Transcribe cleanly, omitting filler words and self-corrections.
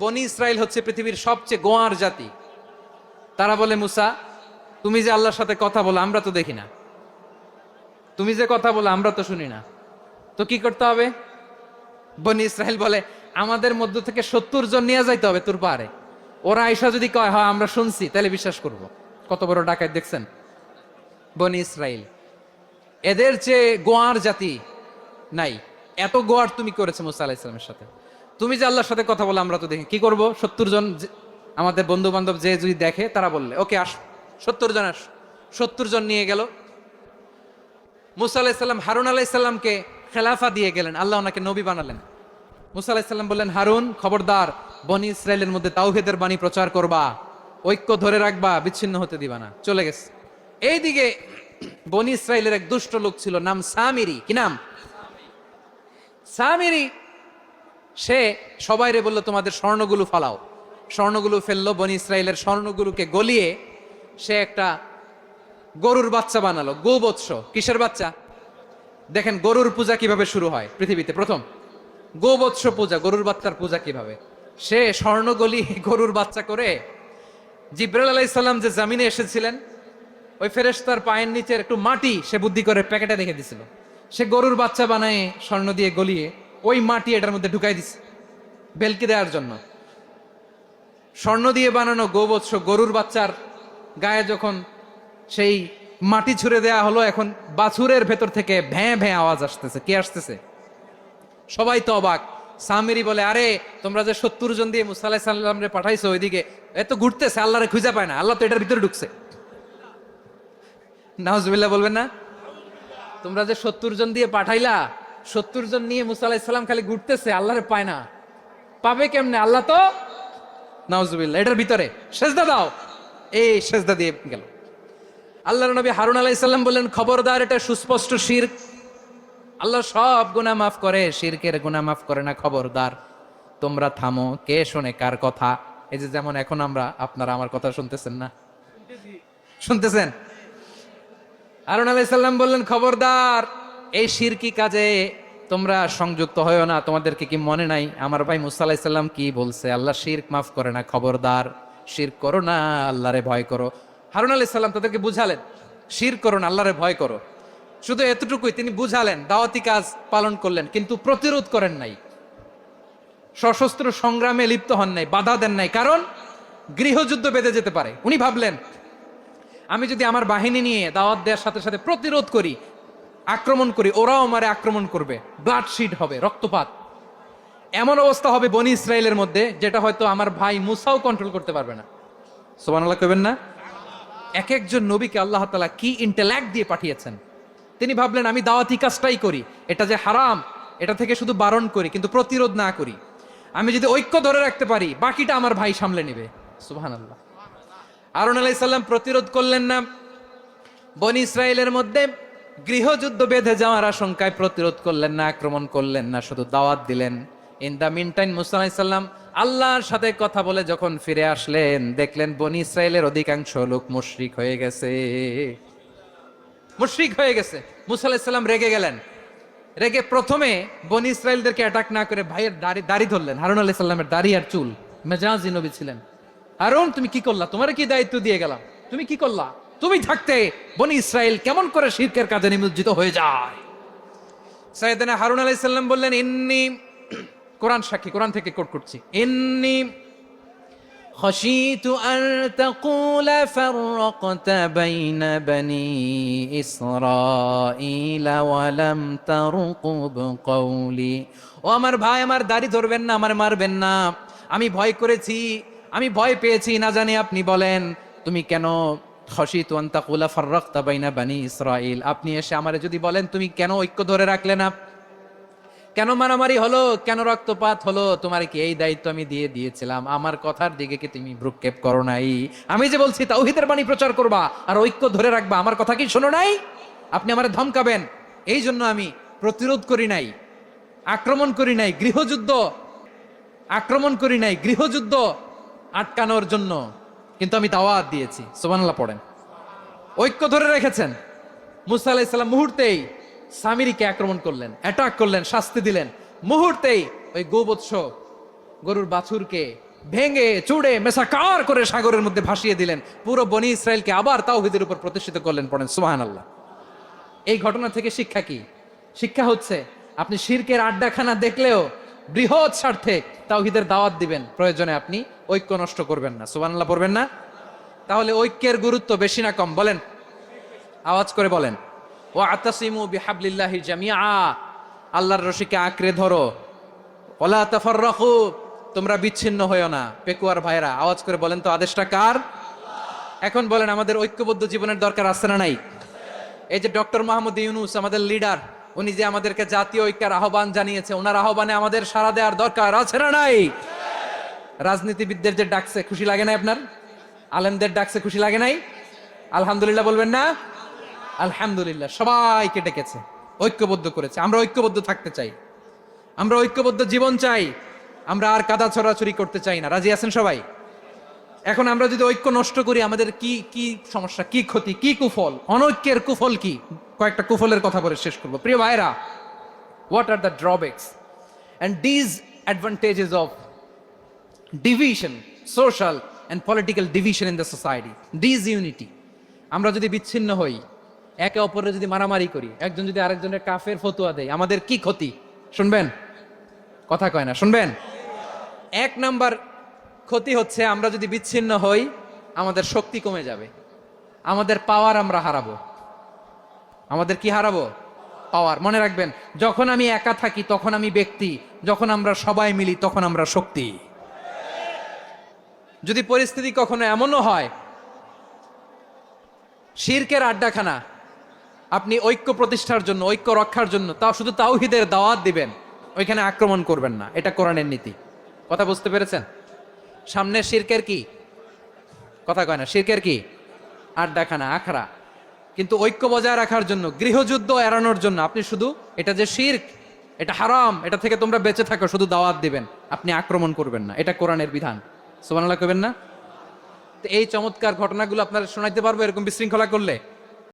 বনি ইসরাইল হচ্ছে পৃথিবীর সবচেয়ে গোয়ার জাতি। তারা বলে, মুসা তুমি যে আল্লাহর সাথে কথা বলো আমরা তো দেখি না, তুমি যে কথা বলো আমরা তো শুনি না, তো কি করতে হবে? বনি ইসরাইল বলে, আমাদের মধ্য থেকে 70 জন নিয়ে যাইতে হবে তোর পাহাড়ে। ওরা আয়সা যদি কয় হ্যাঁ আমরা শুনছি, তাহলে বিশ্বাস করব। কত বড় ডাকাত দেখছেন বনি ইসরাইল। এদের চেয়ে গোয়ার জাতি নাই। এত গোয়ার তুমি করেছো মুসা আলাইহিস সালামের সাথে। তুমি যে আল্লাহর সাথে কথা বলে আমরা তো দেখি, কি করব? 70 জন আমাদের বন্ধু বান্ধব যে যদি দেখে, তারা বললে ওকে আস, 70 জন আস। 70 জন নিয়ে গেল। মুসা আলাইহিস সালাম হারুন আলাইহিস সালামকে খেলাফা দিয়ে গেলেন, আল্লাহ ওনাকে নবী বানালেন। মুসা আলাইহিস সালাম বললেন, হারুন খবরদার, বনি ইসরাইলের মধ্যে তাওহীদের বাণী প্রচার করবা, ঐক্য ধরে রাখবা, বিচ্ছিন্ন হতে দিবা না। চলে গেছে। এইদিকে বনি ইসরাইলের এক দুষ্ট লোক ছিল, নাম সামিরি। কি নাম? সামিরি। সে সবাইরে বলল, তোমাদের স্বর্ণগুলো ফালাও। স্বর্ণগুলো ফেললো, বনি ইসরাইলের স্বর্ণগুলোকে গলিয়ে সে একটা গরুর বাচ্চা বানালো। গোবৎস। কিসের বাচ্চা? দেখেন গরুর পূজা কিভাবে শুরু হয় পৃথিবীতে প্রথম। গোবৎস পূজা, গরুর বাচ্চার পূজা কিভাবে। সে স্বর্ণ গলি গরুর বাচ্চা করে, জিব্রাইল আলাইহিস সালাম যে জামিনে এসেছিলেন, ওই ফেরেশতার পায়ের নিচের একটু মাটি সে বুদ্ধি করে প্যাকেটে রেখে দিছিল। সে গরুর বাচ্চা বানায় স্বর্ণ দিয়ে গলিয়ে ওই মাটি এটার মধ্যে ঢুকাই দিছে বেলকি দেওয়ার জন্য। স্বর্ণ দিয়ে বানানো গোবৎস গরুর বাচ্চার গায়ে যখন সেই মাটি ছুঁড়ে দেয়া হলো, এখন বাছুরের ভেতর থেকে ভ্যাঁ ভ্যাঁ আওয়াজ আসতেছে। কে আসতেছে? সবাই তো অবাক। সামিরি বলে, আরে তোমরা যে 70 জন দিয়ে মুসা আলাইহিস সালামরে পাঠাইছো, ওইদিকে এত ঘুরতেছে, আল্লাহরে খুঁজে পায় না, আল্লাহ তো এটার ভিতরে ঢুকছে। নাউজুবিল্লাহ বলবেন না? তোমরা যে 70 জন দিয়ে পাঠাইলা, 70 জন নিয়ে মুসা আলাইহিস সালাম খালি ঘুরতেছে, আল্লাহরে পায় না। পাবে কেমনে? আল্লাহ তো, নাউজুবিল্লাহ, এটার ভিতরে সেজদা দাও। এই সেজদা দিয়ে গেল। আল্লাহর নবী হারুন আলাইহিস সালাম বললেন, খবরদার, এটা সুস্পষ্ট শিরক। আল্লাহ সব গুনাহ মাফ করে, শিরকের গুনাহ মাফ করে না। খবরদার, তোমরা থামো। কে শোনে কার কথা? এই যে যেমন এখন আপনারা আমার কথা শুনতেছেন না? শুনতেছেন? হারুন আলাইহিস সালাম বললেন, খবরদার, এই শিরকি কাজে তোমরা সংযুক্ত হয়ো না। তোমাদেরকে কি মনে নাই আমার ভাই মুসা আলাইহিস সালাম কি বলছে? আল্লাহ শিরক মাফ করে না। খবরদার, শিরক করো না, আল্লাহরে ভয় করো। হারুন আলাইহিস সালাম তাদেরকে বুঝালেন, শিরক করো না, আল্লাহরে ভয় করো। শুধু এতটুকুই তিনি বুঝালেন, দাওয়াতি কাজ পালন করলেন, কিন্তু প্রতিরোধ করেন নাই, সশস্ত্র সংগ্রামে লিপ্ত হন নাই, বাধা দেন নাই। কারণ গৃহযুদ্ধ বেঁধে যেতে পারে। উনি ভাবলেন, আমি যদি আমার বাহিনী নিয়ে দাওয়াত দেওয়ার সাথে সাথে প্রতিরোধ করি, আক্রমণ করি, ওরাও আমারে আক্রমণ করবে, ব্লাডশিড হবে, রক্তপাত। এমন অবস্থা হবে বনি ইসরায়েলের মধ্যে, যেটা হয়তো আমার ভাই মুসাও কন্ট্রোল করতে পারবে না। সুবহানাল্লাহ কইবেন না? এক একজন নবীকে আল্লাহ তাআলা কি ইন্টেলেক্ট দিয়ে পাঠিয়েছেন। তিনি ভাবলেন, আমি দাওয়াতি কাজটাই করি, এটা যে হারাম এটা থেকে শুধু বারণ করি, কিন্তু প্রতিরোধ না করি। আমি যদি ঐক্য ধরে রাখতে পারি, বাকিটা আমার ভাই সামলে নেবে। সুবহানাল্লাহ। হারুন আলাইহিস সালাম প্রতিরোধ করলেন না। বনি ইসরায়েলের মধ্যে গৃহযুদ্ধ বেঁধে যাওয়ার আশঙ্কায় প্রতিরোধ করলেন না, আক্রমণ করলেন না, শুধু দাওয়াত দিলেন। ইন দা মিন টাইম মুসা আলাইহিস সালাম আল্লাহর সাথে কথা বলে যখন ফিরে আসলেন, দেখলেন বনি ইসরায়েলের অধিকাংশ লোক মুশরিক হয়ে গেছে। মুশরিক হয়ে গেছে। মুসা আলাইহিস সালাম রেগে গেলেন। রেগে প্রথমে বনি ইসরায়েলদেরকে অ্যাটাক না করে ভাইয়ের দাড়ি ধরলেন। হারুন আলাইহিস সালামের দাড়ি আর চুল। মেজাজি নবী ছিলেন। হারুন, তুমি কি করলা? তোমার কি দায়িত্ব দিয়ে গেলাম, তুমি কি করলা? তুমি থাকতে বনি ইসরায়েল কেমন করে শিরকের কাজে নিমজ্জিত হয়ে যায়? সাইয়েদনা হারুন আলাইহিস সালাম বললেন, ইন্নী, কোরআন সাক্ষী, কোরআন থেকে কোট করছি, ইন্নী খাশীতু আন তাকুলা ফাররাকতা বাইনা বনি ইসরাঈলা ওয়া লাম তারকুব কওলি। ও আমার ভাই, আমার দাড়ি ধরবেন না, আমার মারবেন না। আমি ভয় করেছি, আমি ভয় পেয়েছি, না জানি আপনি বলেন তুমি কেন খাশীতু আন তাকুলা ফাররাকতা বাইনা বনি ইসরাঈল। আপনি এসে আমারে যদি বলেন তুমি কেন ঐক্য ধরে রাখলে না, কেন মারামারি হলো, কেন রক্তপাত হলো, তোমার কি এই দায়িত্ব আমি দিয়ে দিয়েছিলাম? আমার কথার দিকে কি তুমি ভ্রুক্ষেপ করো নাই? আমি যে বলছি তাওহীদের বাণী প্রচার করবা আর ঐক্য ধরে রাখবা, আমার কথা কি শোনো নাই? আপনি আমারে ধমকাবেন, এই জন্য আমি প্রতিরোধ করি নাই, আক্রমণ করি নাই। গৃহযুদ্ধ আক্রমণ করি নাই, গৃহযুদ্ধ আটকানোর জন্য কিন্তু আমি দাওয়াত দিয়েছি। সুবহানাল্লাহ পড়েন। ঐক্য ধরে রেখেছেন। মুসা আলাইহিস সালাম মুহূর্তেই সামিরিকে আক্রমণ করলেন, অ্যাটাক করলেন, শাস্তি দিলেন। মুহূর্তেই ওই গোবৎস গরুর বাছুরকে ভেঙে চুড়ে মেসাকার করে সাগরের মধ্যে ভাসিয়ে দিলেন, পুরো বনি ইসরায়েলকে আবার তাওহীদের উপর প্রতিষ্ঠিত করলেন। পড়েন সুবহানাল্লাহ। এই ঘটনা থেকে শিক্ষা কি? শিক্ষা হচ্ছে আপনি শিরকের আড্ডাখানা দেখলেও বৃহৎ স্বার্থে তাওহীদের দাওয়াত দিবেন, প্রয়োজনে আপনি ঐক্য নষ্ট করবেন না। সুবহানাল্লাহ পড়বেন না? তাহলে ঐক্যের গুরুত্ব বেশি না কম বলেন? আওয়াজ করে বলেন। ওয়াতাসিমু বিহাবলিল্লাহি জামিআ, আল্লাহর রশিকে আঁকড়ে ধরো। ওয়ালা তাফাররাকু, তোমরা বিচ্ছিন্ন হইও না। পেকুয়ার ভাইরা আওয়াজ করে বলেন তো আদেশটা কার? এখন বলেন আমাদের ঐক্যবদ্ধ জীবনের দরকার আছে না নাই? এই যে ডক্টর মোহাম্মদ ইউনূস আমাদের লিডার, উনি যে আমাদেরকে জাতীয় ঐক্যের আহ্বান জানিয়েছে, ওনার আহ্বানে আমাদের সাড়া দেওয়ার দরকার আছে না নাই? রাজনীতিবিদদের যে ডাকছে খুশি লাগে নাই আপনার? আলেমদের ডাকছে খুশি লাগে নাই? আলহামদুলিল্লাহ বলবেন না? আলহামদুলিল্লাহ, সবাইকে ডেকেছে, ঐক্যবদ্ধ করেছে। আমরা ঐক্যবদ্ধ থাকতে চাই, আমরা ঐক্যবদ্ধ জীবন চাই, আমরা আর কাদা ছড়াছড়ি করতে চাই না। রাজি আছেন সবাই? এখন আমরা যদি ঐক্য নষ্ট করি আমাদের কি কি সমস্যা, কি ক্ষতি, কি কুফল? অনৈক্যের কুফল কি? কয়েকটা কুফলের কথা বলে শেষ করবো। প্রিয় ভাইরা, what are the drawbacks and disadvantages of division, social and political division in the society, disunity? আমরা যদি বিচ্ছিন্ন হই, একে অপরের যদি মারামারি করি, একজন যদি আরেকজনের কাফের ফতোয়া দেয়, আমাদের কি ক্ষতি? শুনবেন? কথা কয় না, শুনবেন? এক নাম্বার ক্ষতি হচ্ছে আমরা যদি বিচ্ছিন্ন হই আমাদের শক্তি কমে যাবে, আমাদের পাওয়ার আমরা হারাবো। আমাদের কি হারাবো? পাওয়ার। মনে রাখবেন, যখন আমি একা থাকি তখন আমি ব্যক্তি, যখন আমরা সবাই মিলি তখন আমরা শক্তি। যদি পরিস্থিতি কখনো এমনও হয় শিরকের আড্ডাখানা, আপনি ঐক্য প্রতিষ্ঠার জন্য, ঐক্য রক্ষার জন্য তাও শুধু তাওহীদের দাওয়াত দিবেন, ওইখানে আক্রমণ করবেন না। এটা কোরআনের নীতি। কথা বুঝতে পেরেছেন? সামনে শিরকের কি? কথা কয় না, শিরকের কি? আড্ডাখানা, আখড়া। কিন্তু ঐক্য বজায় রাখার জন্য, গৃহযুদ্ধ এড়ানোর জন্য আপনি শুধু এটা যে শিরক, এটা হারাম, এটা থেকে তোমরা বেঁচে থাকো, শুধু দাওয়াত দিবেন, আপনি আক্রমণ করবেন না। এটা কোরআনের বিধান। সুবহানাল্লাহ কইবেন না? তো এই চমৎকার ঘটনাগুলো আপনারা শোনাইতে পারবো এরকম বিশৃঙ্খলা করলে?